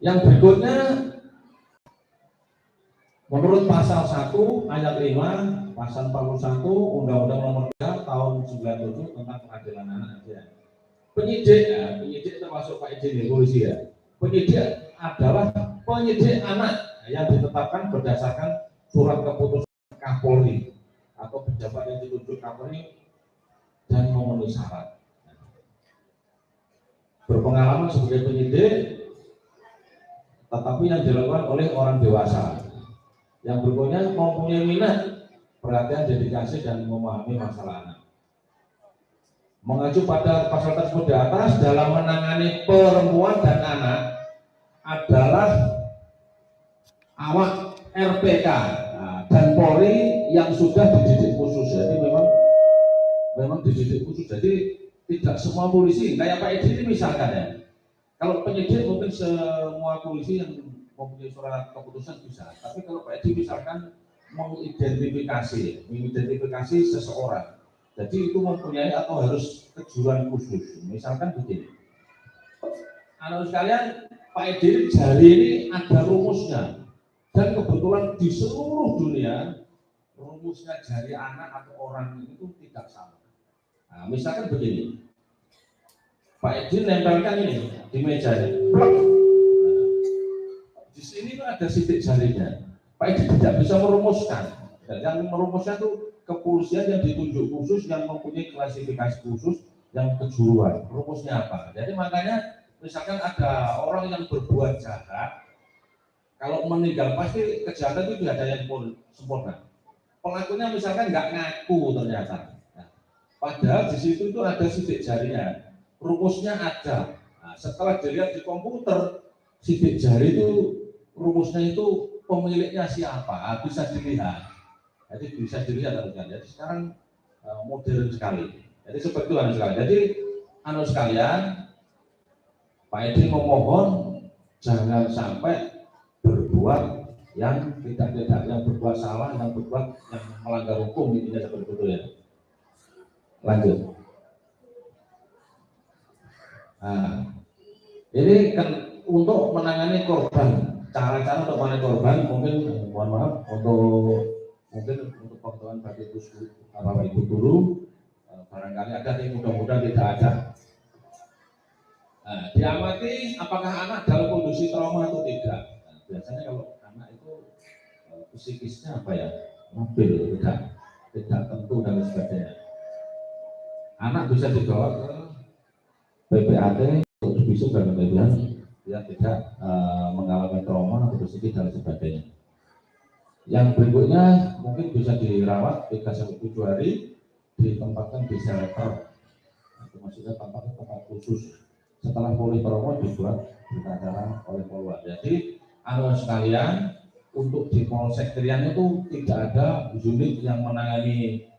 Yang berikutnya, menurut pasal 1 ayat 5, pasal 41 Undang-Undang Nomor 3 Tahun 97 tentang Peradilan Anak. Penyidik termasuk Pak Izin polisi ya. Penyidik adalah penyidik anak yang ditetapkan berdasarkan surat keputusan Kapolri atau pejabat yang ditunjuk Kapolri dan memenuhi syarat. Berpengalaman sebagai penyidik, tetapi yang dilakukan oleh orang dewasa yang berikutnya mempunyai minat, perhatian, dedikasi dan memahami masalah anak. Mengacu pada pasal tersebut di atas, dalam menangani perempuan dan anak adalah awak RPK dan Polri yang sudah dididik khusus. Jadi memang dididik khusus. Jadi tidak semua polisi kayak Pak Edi ini misalkan ya. Kalau penyidik mungkin semua polisi yang mempunyai surat keputusan bisa. Tapi kalau Pak Edi misalkan mengidentifikasi seseorang. Jadi itu mempunyai atau harus kejuruan khusus. Misalkan begini, anak sekalian, Pak Edi jari ini ada rumusnya, dan kebetulan di seluruh dunia rumusnya jari anak atau orang itu tidak sama. Nah, misalkan begini, Pak Edi nempelkan ini di meja ini. Di sini itu ada sidik jarinya. Pak Edi tidak bisa merumuskan. Dan yang merumuskan itu kepolisian yang ditunjuk khusus, yang mempunyai klasifikasi khusus, yang kejuruan. Rumusnya apa? Jadi makanya misalkan ada orang yang berbuat jahat, kalau meninggal pasti kejahatan itu tidak ada yang sempurna. Pelakunya misalkan nggak ngaku ternyata. Nah, padahal di situ itu ada sidik jarinya, rumusnya ada. Nah, setelah dilihat di komputer, sidik jari itu rumusnya itu pemiliknya siapa, bisa dilihat. Jadi bisa dilihat kan. Jadi sekarang modern sekali. Jadi seperti itu anak sekalian. Jadi anak sekalian, Pak Edi memohon jangan sampai berbuat yang tidak, yang berbuat salah, yang berbuat yang melanggar hukum, intinya seperti itu ya. Lanjut. Nah, ini kan untuk menangani korban, cara-cara untuk menangani korban mungkin mohon maaf untuk pengetahuan bagi Bapak Ibu guru, barangkali ada, tapi mudah-mudahan tidak ada. Nah, diamati apakah anak dalam kondisi trauma atau tidak. Nah, biasanya kalau anak itu psikisnya apa ya, mobil, tidak tentu dan sebagainya. Anak bisa dibawa ke PPAT untuk visum dan sebagainya, dia tidak mengalami trauma atau psikis dan sebagainya. Yang berikutnya mungkin bisa dirawat 3-7 hari, ditempatkan di shelter, itu maksudnya tempat khusus. Setelah pulih trauma dibuat berita oleh Polwan. Jadi anak sekalian, untuk di Polsek Krian itu tidak ada unit yang menangani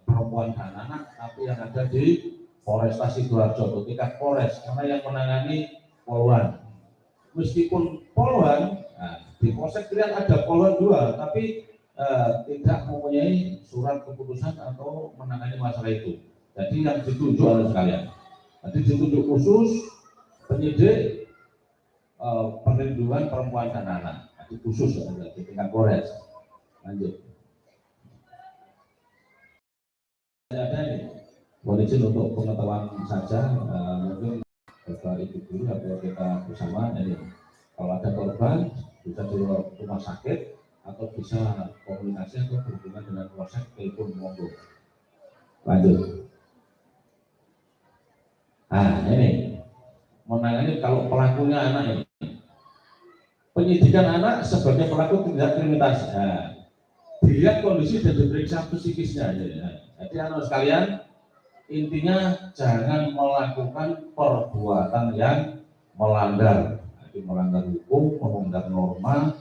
perempuan dan anak, tapi yang ada di Polresta Sidoarjo, tingkat Polres, karena yang menangani Polwan. Meskipun Polwan, di Polsek Krian ada Polwan 2, tapi tidak mempunyai surat keputusan atau menangani masalah itu. Jadi yang ditunjuk oleh sekalian. Jadi ditunjuk khusus penyidik perlindungan perempuan dan anak. Jadi khusus di tingkat Polres. Lanjut. Ada nih, mohon izin untuk pengetahuan saja, mungkin Bapak Ibu guru atau kita bersama ini. Kalau ada korban bisa di rumah sakit atau bisa komunikasi atau berhubungan dengan polsek, telepon monggo. Lanjut. Nah ini menangani kalau pelakunya anak ini. Penyidikan anak sebagai pelaku tindak kriminalitas. Nah, dilihat kondisi dan diperiksa psikisnya. Jadi anak sekalian, intinya jangan melakukan perbuatan yang melanggar hukum, melanggar norma,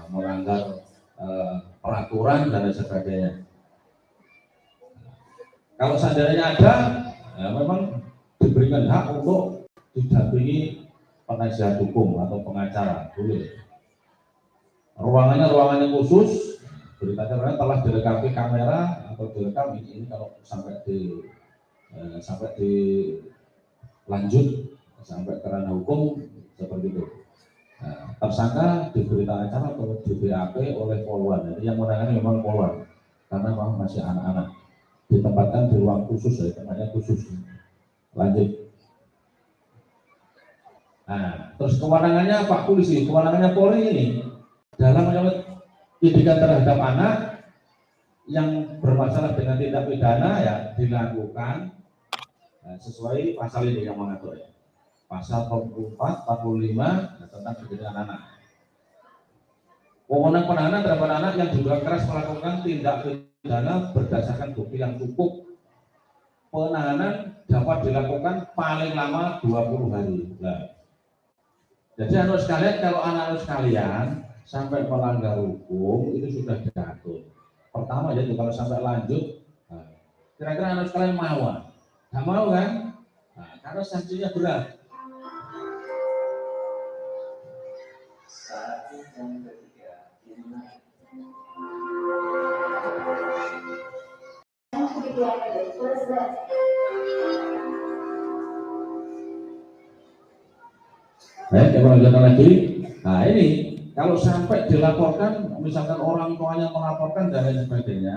melanggar peraturan dan sebagainya. Kalau seandainya ada, memang diberikan hak untuk didampingi penasihat hukum atau pengacara, boleh. Ruangannya khusus, beritanya telah dilengkapi kamera atau direkam ini kalau sampai di lanjut sampai ke ranah hukum seperti itu. Nah, tersangka diberi acara atau di BAP oleh poluan. Jadi yang menangani memang poluan karena memang masih anak-anak, ditempatkan di ruang khusus, ya, tempatnya khusus. Lanjut. Nah, terus kewenangannya Pak Polisi, kewenangannya Polri ini dalam menyangkut tindakan terhadap anak yang bermasalah dengan tindak pidana ya dilakukan sesuai pasal ini yang mengatur ya. Pasal 44, 45 tentang perlindungan anak. Wewenang penahanan terhadap anak yang diduga keras melakukan tindak pidana berdasarkan bukti yang cukup. Penahanan dapat dilakukan paling lama 20 hari. Nah, jadi anak sekalian, kalau anak-anak sekalian sampai melanggar hukum itu sudah diatur. Pertama jadi kalau sampai lanjut, kira-kira anak sekalian mau? Nggak mau kan? Nah, karena sanksinya berat. Baik, kita lanjutkan lagi. Nah ini kalau sampai dilaporkan, misalkan orang tuanya melaporkan dan lain sebagainya,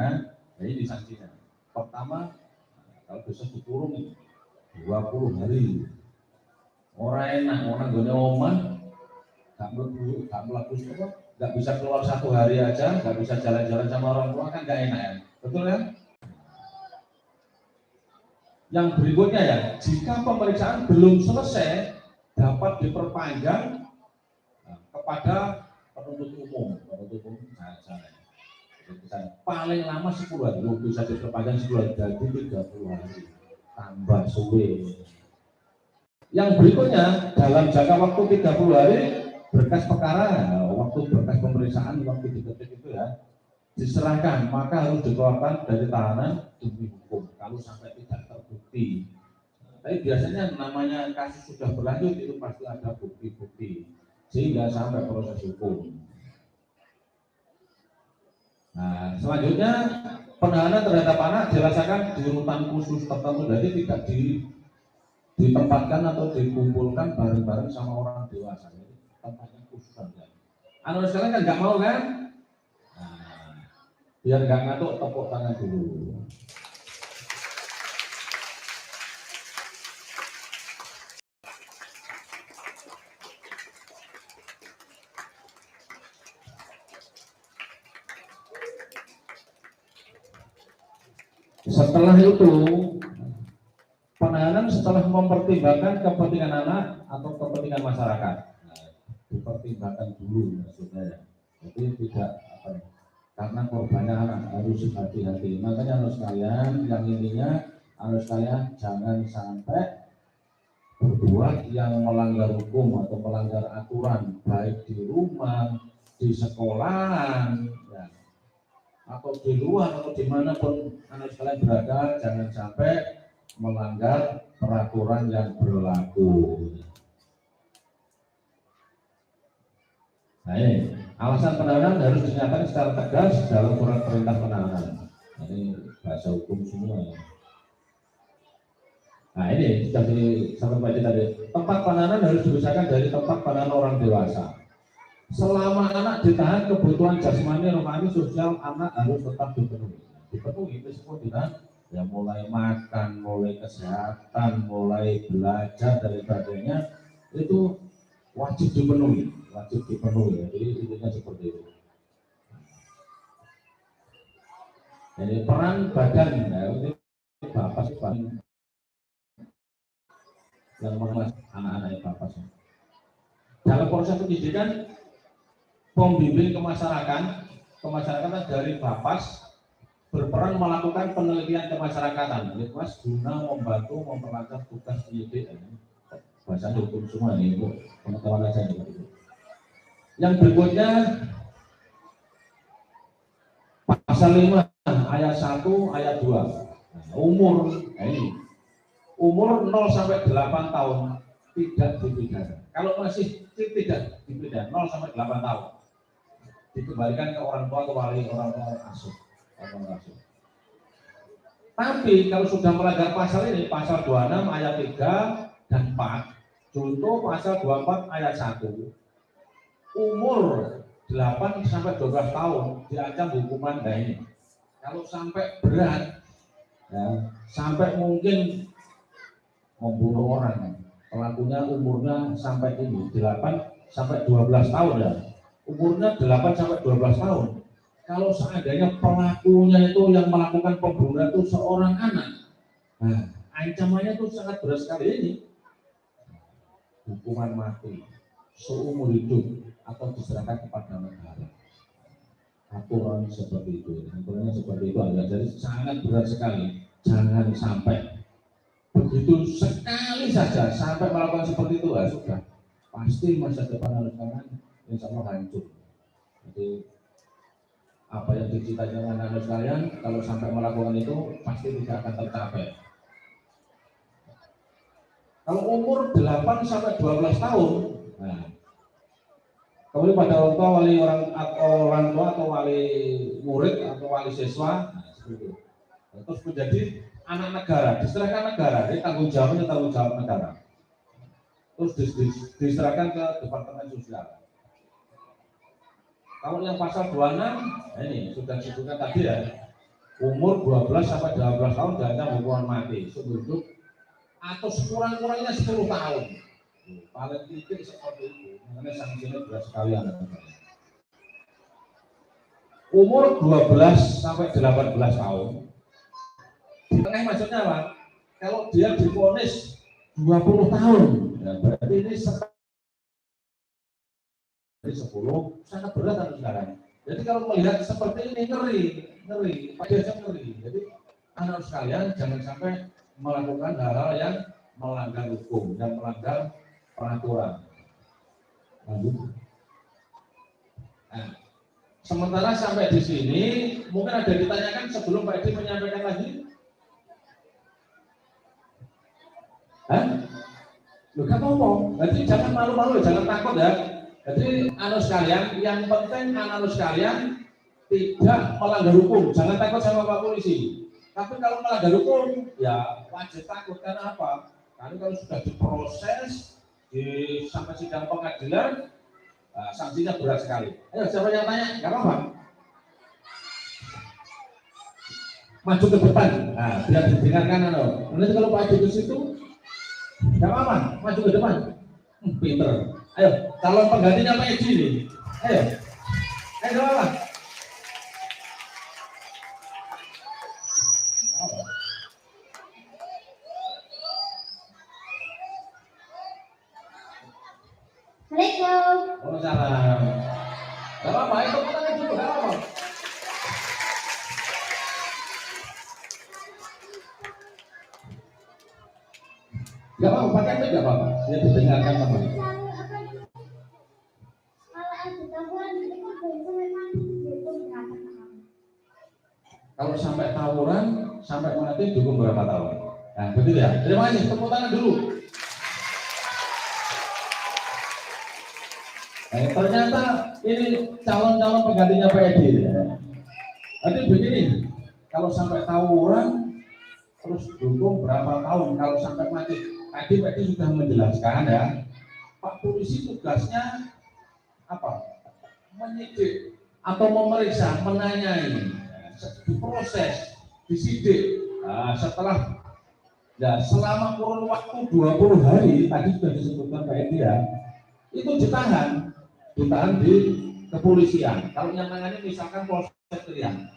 nah ini sanksinya. Pertama, kalau bisa dikurung 20 hari. Orang enak, orang gak omah, gak melakukan apa, gak bisa keluar 1 hari aja, gak bisa jalan-jalan sama orang tua kan gak enak ya, betul kan? Yang berikutnya ya, jika pemeriksaan belum selesai, dapat diperpanjang kepada penuntut umum paling lama 10 hari, bisa diperpanjang 10 hari jadi 30 hari tambah suwe. Yang berikutnya dalam jangka waktu 30 hari berkas perkara, waktu berkas pemeriksaan waktu diketik itu ya diserahkan, maka harus dikeluarkan dari tahanan demi hukum kalau sampai tidak terbukti. Tapi biasanya namanya kasus sudah berlanjut itu pasti ada bukti-bukti sehingga sampai proses hukum. Nah, selanjutnya penahanan terhadap anak dirasakan di rutan khusus tertentu, jadi tidak ditempatkan atau dikumpulkan bareng-bareng sama orang dewasa. Jadi tempatnya khusus saja. Anak sekalian kan nggak mau kan? Nah, biar nggak ngantuk tepuk tangan dulu. Setelah itu, penahanan setelah mempertimbangkan kepentingan anak atau kepentingan masyarakat. Nah, dipertimbangkan dulu maksudnya. Jadi tidak karena korbannya anak harus hati-hati. Makanya anak sekalian, yang intinya anak sekalian jangan sampai berbuat yang melanggar hukum atau melanggar aturan baik di rumah, di sekolahan, ya, atau di luar atau dimanapun anak sekalian berada, jangan sampai melanggar peraturan yang berlaku. Nah ini alasan penahanan harus dinyatakan secara tegas dalam surat perintah penahanan. Ini bahasa hukum semua ya. Nah ini sudah disampaikan tadi. Tempat penahanan harus dipisahkan dari tempat penahanan orang dewasa. Selama anak ditahan, kebutuhan jasmani, rohani, sosial anak harus tetap dipenuhi. Dipenuhi meskipun tidak, ya mulai makan, mulai kesehatan, mulai belajar dan sebagainya itu wajib dipenuhi, Jadi intinya seperti itu. Jadi peran badan, ya, ini bapak yang mengemas anak-anak bapak. Dalam proses pendidikan, pembimbing kemasyarakatan dari Bapas berperan melakukan penelitian kemasyarakatan, Litmas guna membantu memperlancar tugas penyidik. Bahasa hukum semua nih Bu, pengetahuan aja nih. Yang berikutnya pasal 5 ayat 1 ayat 2. Umur umur 0 sampai 8 tahun tidak dipidana. Kalau masih tidak dipidana 0 sampai 8 tahun. Dikembalikan ke orang tua kecuali orang tua asuh. Tapi kalau sudah melanggar pasal ini, pasal 26 ayat 3 dan 4, contoh pasal 24 ayat 1, umur 8 sampai 12 tahun diancam hukuman ini. Kalau sampai berat, ya, sampai mungkin membunuh orang, pelakunya umurnya sampai ini 8 sampai 12 tahun ya. Umurnya 8 sampai 12 tahun. Kalau seandainya pelakunya itu yang melakukan pembunuhan itu seorang anak, nah, ancamannya itu sangat berat sekali ini. Hukuman mati seumur hidup atau diserahkan kepada negara. Aturan seperti itu, aturannya seperti itu aja. Jadi sangat berat sekali. Jangan sampai begitu sekali saja sampai melakukan seperti itu, sudah pasti masa depan anak-anak insya Allah hancur. Jadi apa yang dicita-citakan anak-anak sekalian kalau sampai melakukan itu pasti tidak akan tercapai. Kalau umur 8 sampai 12 tahun, nah, kemudian pada orang tua, wali orang tua atau wali murid atau wali siswa, nah, seperti itu. Terus menjadi anak negara, diserahkan negara, jadi tanggung jawab negara. Terus diserahkan ke Departemen Sosial. Kalau yang pasal 26, nah ini sudah disebutkan tadi ya, umur 12 sampai 12 tahun diancam hukuman mati seumur hidup atau sekurang-kurangnya 10 tahun. Paling titik seperti itu, makanya sanksinya berat sekali anak-anak. Umur 12 sampai 18 tahun. Di tengah maksudnya apa? Kalau dia divonis 20 tahun, ya berarti ini 10 sangat berat kan sekarang. Jadi kalau melihat seperti ini ngeri, pada ngeri. Jadi anak sekalian jangan sampai melakukan hal-hal yang melanggar hukum dan melanggar peraturan. Lanjut. Nah, sementara sampai di sini mungkin ada ditanyakan sebelum Pak Edi menyampaikan lagi. Loh, kan ngomong. Jadi jangan malu-malu, jangan takut ya. Jadi anak sekalian, yang penting anak sekalian tidak melanggar hukum. Jangan takut sama Pak Polisi. Tapi kalau melanggar hukum, ya wajib takut. Karena apa? Karena kalau sudah diproses sampai sidang pengadilan, sanksinya berat sekali. Ayo siapa yang tanya? Gak apa-apa. Maju ke depan, nah, biar didengarkan. Nanti kalau Pak Edi ke situ, gak apa-apa. Maju ke depan. Pinter. Ayo, calon penggantinya Pak Edi nih. Ayo, gak apa-apa. Assalamualaikum. Waalaikumsalam. Gak apa-apa, itu tangan dulu, gak apa-apa. Gak apa-apa, pakai itu gak apa-apa. Dia didengarkan sama. Kalau sampai tawuran, sampai mati dihukum berapa tahun? Nah, begitu ya. Terima kasih, tepuk tangan dulu. Ternyata ini calon-calon penggantinya Pak Edi. Jadi begini, kalau sampai tawuran terus dihukum berapa tahun? Kalau sampai mati, tadi Pak Edi sudah menjelaskan ya. Pak Polisi tugasnya apa? Menyidik atau memeriksa, menanyai, diproses, disidik. Nah, setelah ya selama kurun waktu 20 hari tadi sudah disebutkan Pak Edi ya, itu ditahan di kepolisian. Kalau yang nangani misalkan Polsek Krian,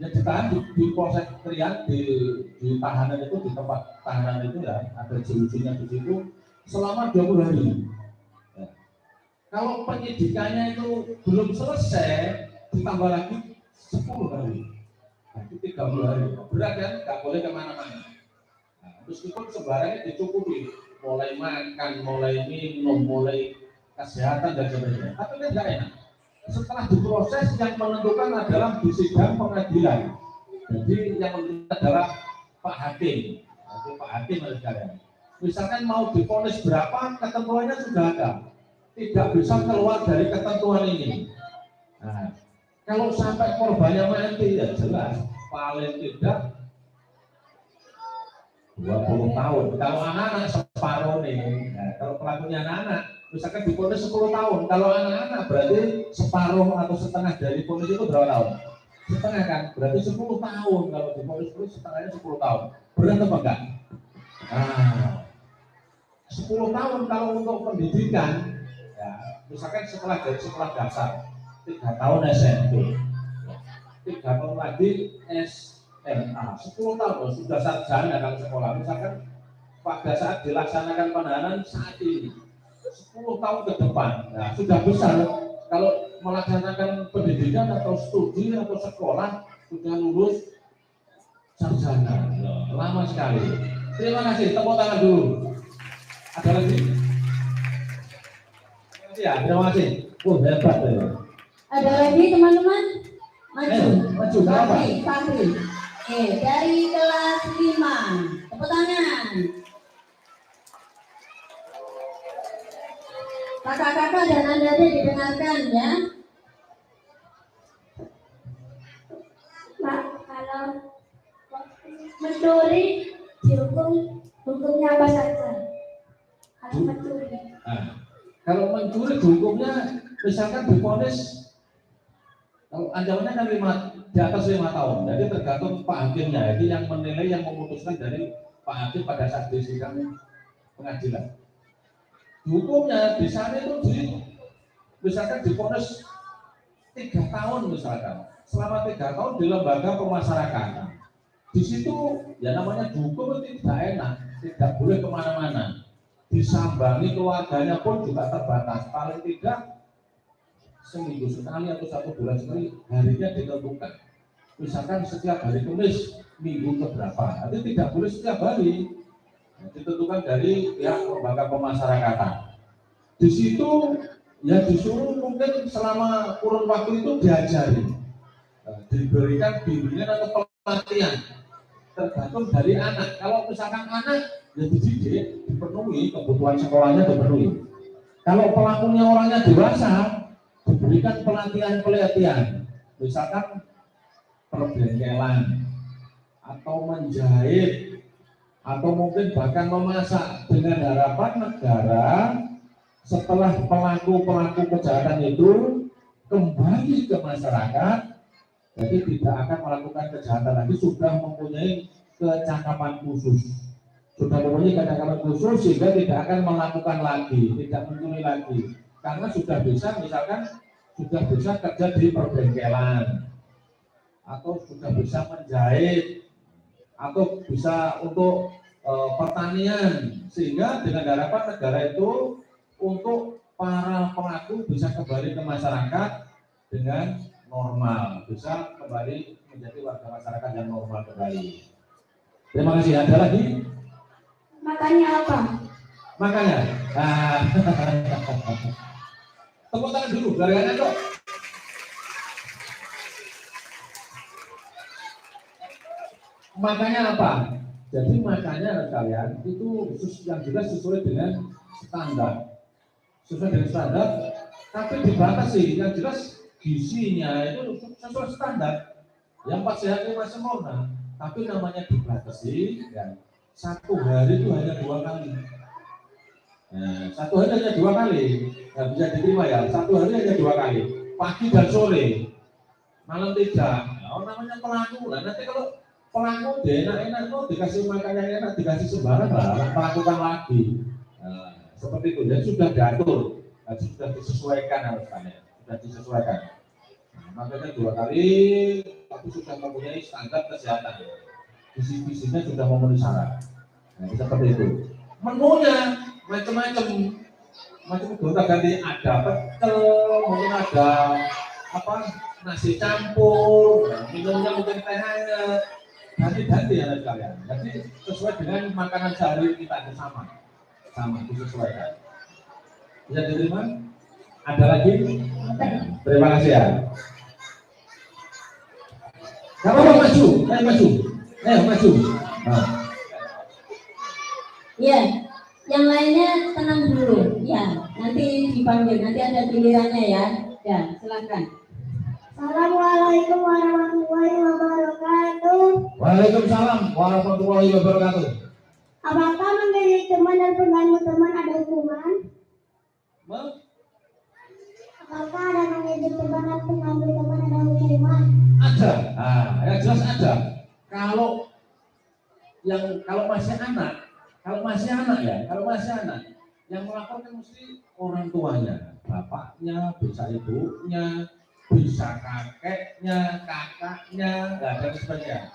ya ditahan di Polsek Krian, di tahanan itu, di tempat tahanan itu ya, ada jerujinya di situ selama 20 hari. Ya. Kalau penyidikannya itu belum selesai, ditambah lagi 10 hari. Nah, itu 30 hari. Berat kan? Nggak boleh kemana-mana. Nah, meskipun sebarangnya dicukupi, mulai makan, mulai minum, mulai kesehatan dan sebagainya, tapi kan nggak enak. Setelah diproses, yang menentukan adalah di sidang pengadilan. Jadi yang menentukan adalah Pak Hakim. Jadi Pak Hakim harus sekalian. Misalkan mau divonis berapa, ketentuannya sudah ada. Tidak bisa keluar dari ketentuan ini. Nah, kalau sampai korbannya mati, ya jelas paling tidak 20 tahun. Kalau anak-anak separuh nih, nah, kalau pelakunya anak-anak Misalkan diponis 10 tahun, kalau anak-anak berarti separuh atau setengah dari ponis itu berapa tahun? Setengah kan, berarti 10 tahun. Kalau diponis setengahnya 10 tahun. Berat apa enggak? Nah, 10 tahun kalau untuk pendidikan, ya, misalkan setelah dasar 3 tahun SMP, 3 tahun lagi SMA, 10 tahun sudah sarjana kalau sekolah. Misalkan pada saat dilaksanakan penahanan saat ini 10 tahun ke depan, nah, sudah besar. Kalau melaksanakan pendidikan atau studi atau sekolah sudah lulus sarjana, lama sekali. Terima kasih, tepuk tangan dulu. Ada lagi? Ya, terima kasih. Hebat ya. Ada lagi teman-teman? Maju. Maju. Fahri. Dari kelas 5. Tepuk tangan. Kakak-kakak dan adik-adik didengarkan ya. Pak, kalau mencuri hukumnya apa saja? Kalau mencuri. Nah, kalau mencuri hukumnya misalkan divonis, kalau ancamannya kan di atas 5 tahun. Jadi tergantung Pak Hakimnya, jadi yang menilai, yang memutuskan dari Pak Hakim pada saat di sidang pengadilan. Hukumnya di sana itu misalkan divonis 3 tahun misalkan, selama 3 tahun di lembaga pemasyarakatan. Di situ ya namanya hukum itu tidak enak, tidak boleh kemana-mana. Disambangi keluarganya pun juga terbatas, paling tidak seminggu sekali atau 1 bulan sekali harinya ditentukan. Misalkan setiap hari Kamis minggu keberapa, nanti tidak boleh setiap hari. Ditentukan dari pihak lembaga pemasyarakatan. Di situ ya disuruh mungkin selama kurun waktu itu diajari, diberikan bimbingan atau pelatihan, tergantung dari anak. Kalau misalkan anak ya dididik, dipenuhi kebutuhan sekolahnya dipenuhi. Kalau pelakunya orangnya dewasa, diberikan pelatihan, misalkan perbengkelan atau menjahit, atau mungkin bahkan memasak, dengan harapan negara setelah pelaku kejahatan itu kembali ke masyarakat, jadi tidak akan melakukan kejahatan lagi, sudah mempunyai kecakapan khusus, sehingga tidak akan melakukan lagi, tidak mencuri lagi, karena sudah bisa, misalkan sudah bisa kerja di perbengkelan, atau sudah bisa menjahit, atau bisa untuk pertanian, sehingga dengan harapan negara itu untuk para pelaku bisa kembali ke masyarakat dengan normal, bisa kembali menjadi warga masyarakat yang normal kembali. Terima kasih. Ada lagi? Makanya apa? Makanya, tepuk tangan dulu, gerakannya kok. Makanya apa? Jadi makanya kalian itu yang jelas sesuai dengan standar, tapi dibatasi. Yang jelas gizinya itu sesuai standar. Yang 4 sehat 5 sempurna, tapi namanya dibatasi. Ya, 1 hari itu hanya 2 kali. Nah, 1 hari hanya 2 kali, nggak bisa diterima ya. 1 hari hanya 2 kali, pagi dan sore, malam tidak. Nah, namanya pelaku lah. Nanti kalau pelaku enak-enak kok dikasih makan yang enak, dikasih sembarang lah, melakukan lagi. Nah, seperti itu, jadi sudah diatur, sudah disesuaikan harusnya, sudah disesuaikan. Nah, makanya 2 kali, tapi sudah mempunyai standar kesehatan, visi-visinya sudah memenuhi syarat. Nah, seperti itu. Menunya macam-macam kita ganti, ada pecel, mungkin ada nasi campur, minumnya mungkin teh hangat. Ganti-ganti ya sekalian. Jadi sesuai dengan makanan sehari kita itu sama disesuaikan. Bisa diterima? Ada lagi? Terima kasih ya. Kamu mau maju? Maju. Nah. Ya, yang lainnya tenang dulu. Ya, nanti dipanggil, nanti ada gilirannya ya. Ya, silakan. Assalamualaikum warahmatullahi wabarakatuh. Waalaikumsalam warahmatullahi wabarakatuh. Apakah menjadi teman dan pengganggu teman ada hukuman? Apakah ada manajer tebakan pengambil teman ada hukuman? Ada, ya jelas ada. Kalau masih anak, yang melaporkan mesti orang tuanya, bapaknya, bisa ibunya, bisa kakeknya, kakaknya, dan sebagainya.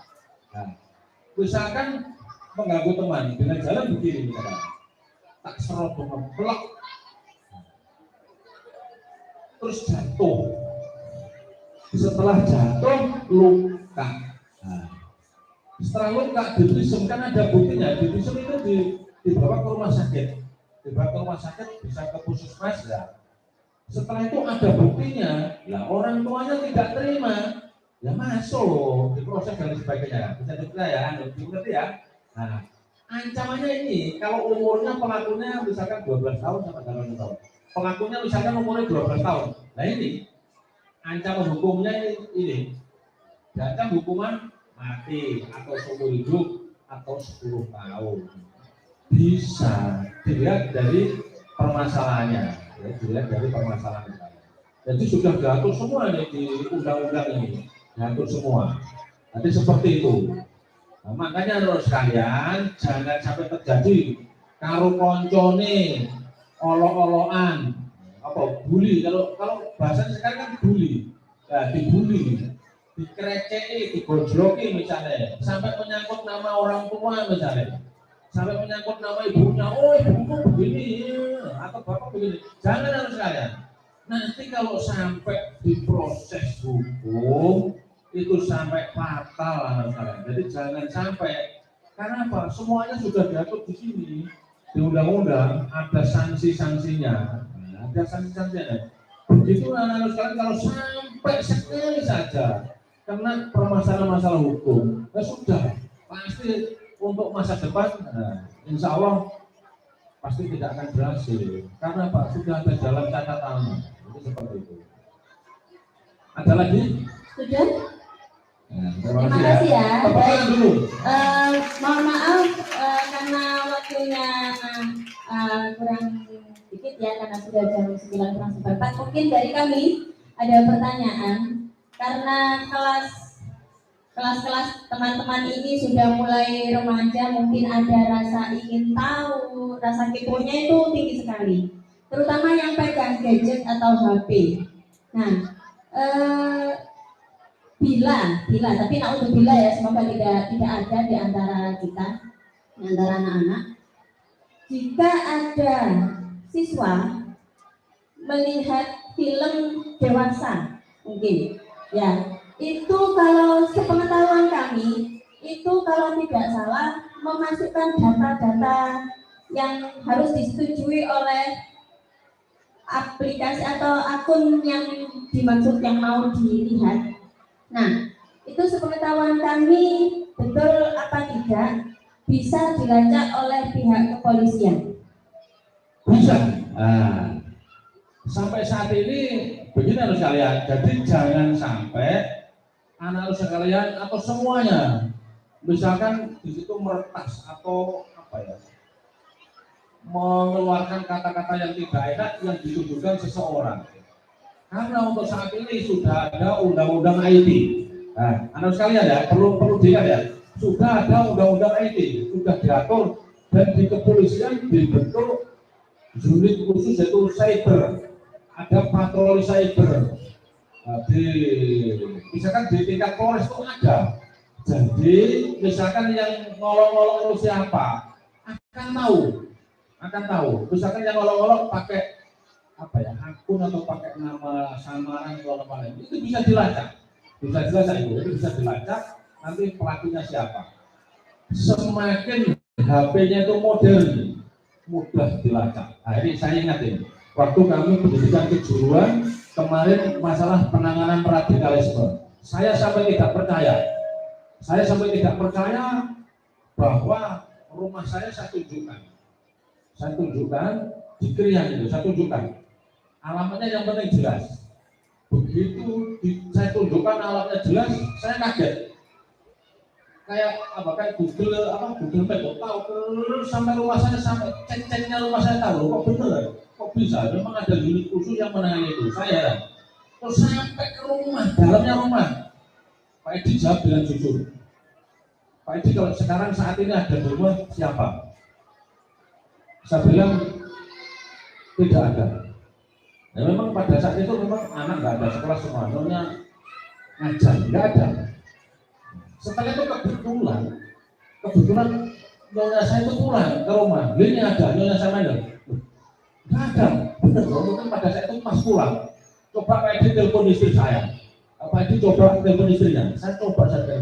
Nah, misalkan mengganggu teman dengan jalan begini misalkan, tak serobong ngeblok, terus jatuh. Setelah jatuh luka. Nah, setelah luka divisum, kan ada buktinya. Divisum itu dibawa ke rumah sakit, bisa ke puskesmas ya. Setelah itu ada buktinya, lah orang tuanya tidak terima, ya masuk diproses dan sebagainya. Bisa dipercaya ya, dimengerti ya. Nah, ancamannya ini kalau umurnya pelakunya misalkan 12 tahun sampai 18 tahun, pelakunya misalkan umurnya 12 tahun, nah ini ancaman hukumnya ini diancam hukuman mati atau seumur hidup atau 10 tahun. Bisa dilihat dari permasalahannya, ya, Jadi sudah diatur semua nih di undang-undang ini, diatur semua. Jadi seperti itu. Nah, makanya harus sekalian jangan sampai terjadi karo koncone olok-olokan apa bully, kalau bahasanya sekarang kan bully, ya, dibully, dikerecei, digojloki misalnya, sampai menyangkut nama orang tua misalnya, sampai menyangkut nama ibunya, oh ibuku begini, atau bapak begini, jangan harus sekalian. Nanti kalau sampai diproses hukum itu sampai fatal harus sekalian. Jadi jangan sampai, karena apa? Semuanya sudah diatur di sini di undang-undang, ada sanksi-sanksinya. Ada sanksi-sanksinya. Begitu anak-anak sekalian, kalau sampai sekali saja kena permasalahan-masalah hukum, ya sudah pasti untuk masa depan, insya Allah pasti tidak akan berhasil. Karena apa? Sudah ada jalan catatannya. Itu seperti itu. Ada lagi? Sudah? Terima kasih ya. Baik. Dulu. Mohon maaf karena waktunya kurang sedikit ya, karena sudah jam 9 kurang seperempat. Mungkin dari kami ada pertanyaan, karena kelas-kelas teman-teman ini sudah mulai remaja, mungkin ada rasa ingin tahu, rasa keponya itu tinggi sekali, terutama yang pegang gadget atau HP. Nah, tapi naudzubillah ya, semoga tidak ada di antara kita, di antara anak-anak, jika ada siswa melihat film dewasa mungkin ya, itu kalau sepengetahuan kami itu kalau tidak salah memasukkan data-data yang harus disetujui oleh aplikasi atau akun yang dimaksud yang mau dilihat. Nah, itu sepengetahuan kami betul apa tidak bisa dilacak oleh pihak kepolisian? Bisa. Sampai saat ini begini harus kalian. Jadi jangan sampai anak sekalian atau semuanya, misalkan di situ meretas atau mengeluarkan kata-kata yang tidak enak yang ditujukan seseorang. Karena untuk saat ini sudah ada undang-undang IT. Nah, anak sekalian ya, perlu diingat ya, sudah ada undang-undang IT, sudah diatur, dan di kepolisian dibentuk unit khusus yaitu cyber, ada patroli cyber. Misalkan di tingkat Polres itu ada. Jadi misalkan yang ngolong-ngolong itu siapa, akan tahu. Misalkan yang ngolong-ngolong pakai akun atau pakai nama samaran atau apa lain, itu bisa dilacak. Itu bisa dilacak. Nanti pelakunya siapa. Semakin HP-nya itu modern, mudah dilacak. Nah, ini saya ingatin, waktu kami pendidikan kejuruan kemarin masalah penanganan radikalisme, saya sampai tidak percaya bahwa rumah saya tunjukkan di Krian itu, saya tunjukkan alamatnya yang penting jelas. Begitu saya tunjukkan alamatnya jelas, saya kaget. Kayak Google Map tahu terus sampai rumah saya, sampai cek-ceknya rumah saya tahu, kok bener. Kok bisa? Memang ada unit khusus yang menangani itu. Saya terus sampai ke rumah, dalamnya rumah. Pak Edi jawab dengan jujur. Pak Edi, kalau sekarang saat ini ada di rumah siapa? Saya bilang tidak ada. Ya memang pada saat itu memang anak nggak ada sekolah semua, nyonya ngajar nggak ada. Setelah itu kebetulan nyonya saya itu pulang ke rumah. Ini ada nyonya saya mana? Nggak ada. Benar, mungkin pada saat itu pas pulang. Coba Pak Edi telepon istri saya. Pak Edi coba telepon istrinya. Saya coba saja.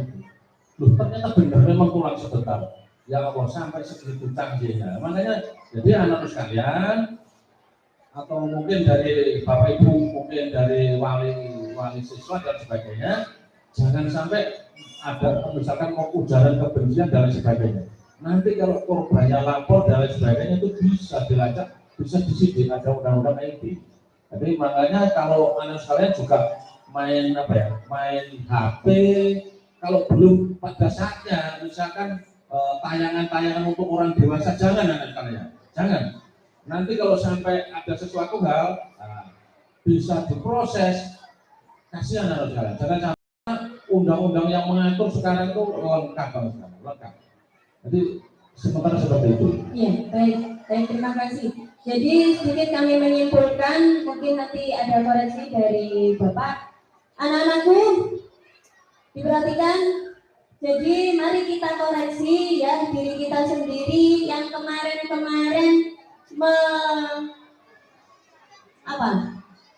Loh, ternyata benar memang pulang sebentar. Ya Allah, sampai segitu canggihnya. Makanya jadi anak sekalian, atau mungkin dari Bapak Ibu, mungkin dari wali siswa dan sebagainya, jangan sampai ada misalkan mau ujaran kebencian dan sebagainya. Nanti kalau korbannya lapor dan sebagainya itu bisa dilacak, bisa disidik, ada undang-undang IT. Jadi makanya kalau anak sekalian juga main HP, kalau belum pada saatnya, misalkan tayangan-tayangan untuk orang dewasa, jangan anak sekalian, jangan. Nanti kalau sampai ada sesuatu hal, bisa diproses, kasihan anak sekalian. Jangan sampai undang-undang yang mengatur sekarang itu lengkap banget, lengkap. Jadi sementara seperti itu. Iya, baik, terima kasih. Jadi sedikit kami menyimpulkan, mungkin nanti ada koreksi dari Bapak. Anak-anakku, diperhatikan. Jadi mari kita koreksi ya diri kita sendiri yang kemarin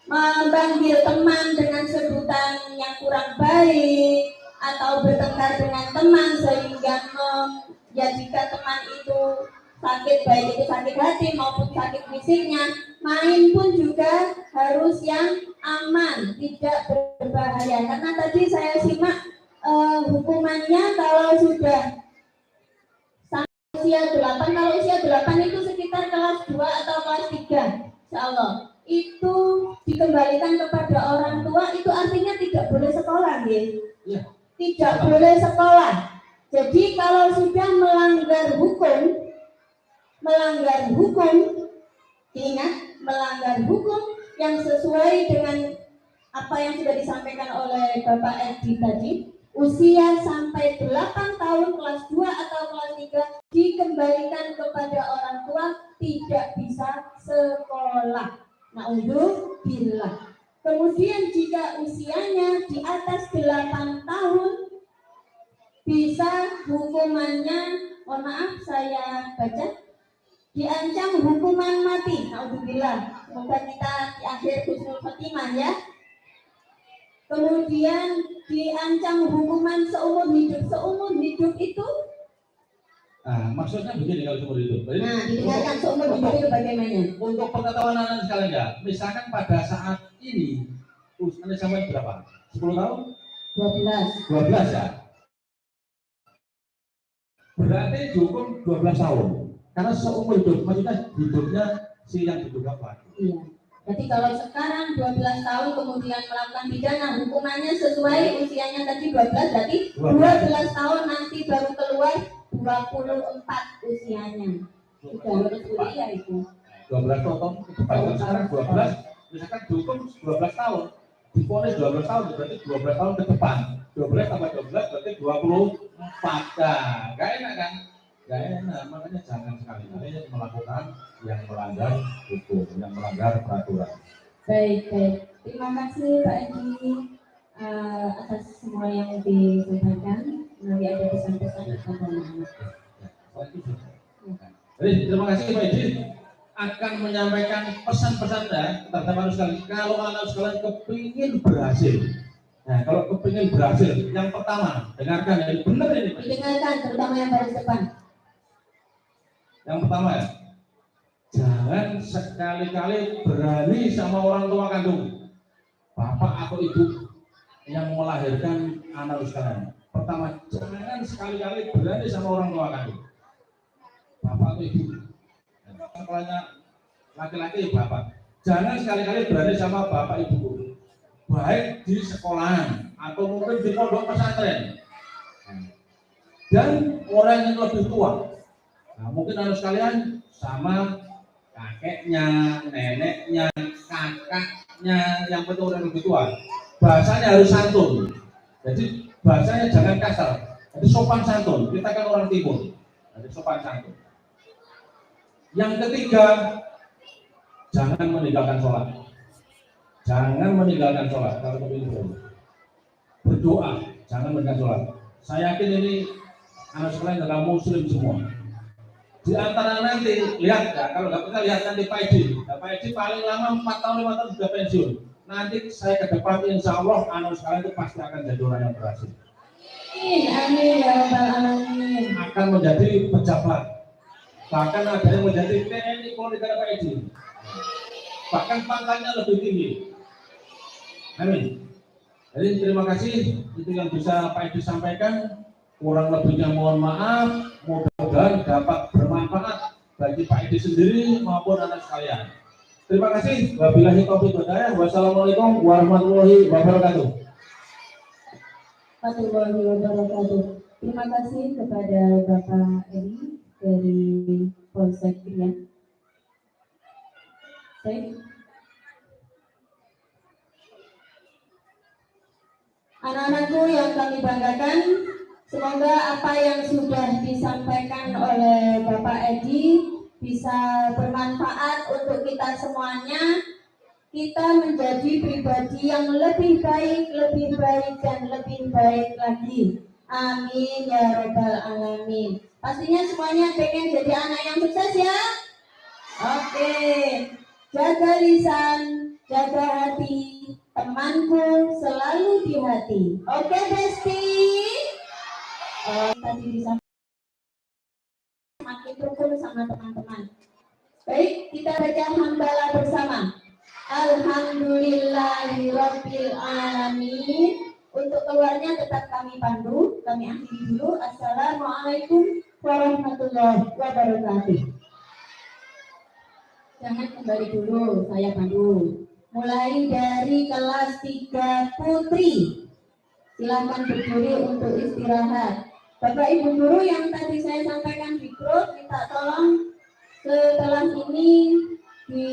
memanggil teman dengan sebutan yang kurang baik atau bertengkar dengan teman sehingga menjadikan teman itu sakit, baik itu sakit hati maupun sakit fisiknya. Main pun juga harus yang aman, tidak berbahaya. Karena tadi saya simak hukumannya kalau sudah usia 8, kalau usia 8 itu sekitar kelas 2 atau kelas 3, insya Allah itu dikembalikan kepada orang tua, itu artinya tidak boleh sekolah ya. Tidak boleh sekolah. Jadi kalau sudah melanggar hukum, ingat, melanggar hukum yang sesuai dengan apa yang sudah disampaikan oleh Bapak Edi tadi, usia sampai 8 tahun kelas 2 atau kelas 3 dikembalikan kepada orang tua, tidak bisa sekolah. Na'udzubillah. Kemudian jika usianya di atas 8 tahun, bisa hukumannya, mohon maaf saya baca, diancam hukuman mati. Na'udzubillah. Semoga kita di akhir husnul khotimah ya. Kemudian diancam hukuman seumur hidup. Seumur hidup itu? Maksudnya begini kalau seumur hidup. Didengarkan seumur hidup itu bagaimana? Untuk pengetahuan anak sekalian ya, misalkan pada saat ini usianya sampai berapa? 10 tahun? 12 ya. Berarti dihukum 12 tahun. Karena seumur hidup, maksudnya hidupnya si yang diduga pelaku. Iya. Jadi kalau sekarang 12 tahun kemudian melakukan pidana, hukumannya sesuai usianya tadi 12, berarti 12 tahun nanti baru keluar 24 usianya. Sudah lulus kuliah itu. 12 tahun kedepan, sekarang 12, misalkan dihukum 12 tahun, diponis 12 tahun, berarti 12 tahun ke depan. 12 tambah 12 berarti 24. Gak enak kan? Gak enak, makanya jangan sekali-kali melakukan yang melanggar hukum, yang melanggar peraturan. Baik. Terima kasih Pak Edi atas semua yang disampaikan. Nanti ada pesan-pesan atau anak-anak. Jadi terima kasih Pak Edi akan menyampaikan pesan-pesannya kepada anak sekalian. Kalau anak sekalian kepingin berhasil, nah kalau kepingin berhasil, yang pertama dengarkan yang benar ini Pak. Dengarkan, terutama yang baris depan. Yang pertama ya, jangan sekali-kali berani sama orang tua kandung, bapak atau ibu yang melahirkan anak sekalian. Pertama, jangan sekali-kali berani sama orang tua kandung, bapak atau ibu. Kalau laki-laki bapak, jangan sekali-kali berani sama bapak ibu, baik di sekolahan atau mungkin di pondok pesantren dan orang yang lebih tua. Nah, mungkin anak sekalian sama kakeknya, neneknya, kakaknya, yang penting orang lebih tua. Bahasanya harus santun. Jadi bahasanya jangan kasar. Jadi sopan santun. Kita kan orang timur. Jadi sopan santun. Yang ketiga, jangan meninggalkan sholat. Jangan meninggalkan sholat. Kalau berdoa, jangan meninggalkan sholat. Saya yakin ini anak sekalian adalah muslim semua. Di antara nanti lihat ya, kalau nggak kita lihat nanti Pak Edi. Pak Edi paling lama 4 tahun 5 tahun sudah pensiun. Nanti saya ke depan insya Allah anak sekalian itu pasti akan jadi orang yang berhasil. Amin ya rabbal alamin. Akan menjadi pejabat. Bahkan ada yang menjadi TNI Polri negara Pak Edi. Bahkan pangkatnya lebih tinggi. Amin. Jadi terima kasih itu yang bisa Pak Edi sampaikan. Kurang lebihnya mohon maaf. Mudah-mudahan dapat bermanfaat bagi Pak Edi sendiri maupun anak sekalian. Terima kasih. Wabillahi taufiq wal hidayah. Wassalamualaikum warahmatullahi wabarakatuh. Warahmatullahi wabarakatuh. Terima kasih kepada Bapak Edi dari Polsek Krian. Baik. Anak-anakku yang kami banggakan, semoga apa yang sudah disampaikan oleh Bapak Edi bisa bermanfaat untuk kita semuanya. Kita menjadi pribadi yang lebih baik, dan lebih baik lagi. Amin ya rabbal alamin. Pastinya semuanya pengen jadi anak yang sukses ya. Oke, jaga lisan, jaga hati, temanku selalu di hati. Oke, Besti. Tadi disampaikan makin rukun sama teman-teman. Baik, kita baca hamdalah bersama. Alhamdulillahirabbil alamin. Untuk keluarnya tetap kami pandu, kami akhiri dulu. Assalamualaikum warahmatullahi wabarakatuh. Jangan kembali dulu, saya pandu. Mulai dari kelas 3 Putri. Silahkan berdiri untuk istirahat. Bapak Ibu guru yang tadi saya sampaikan di grup, minta tolong ke kelas ini di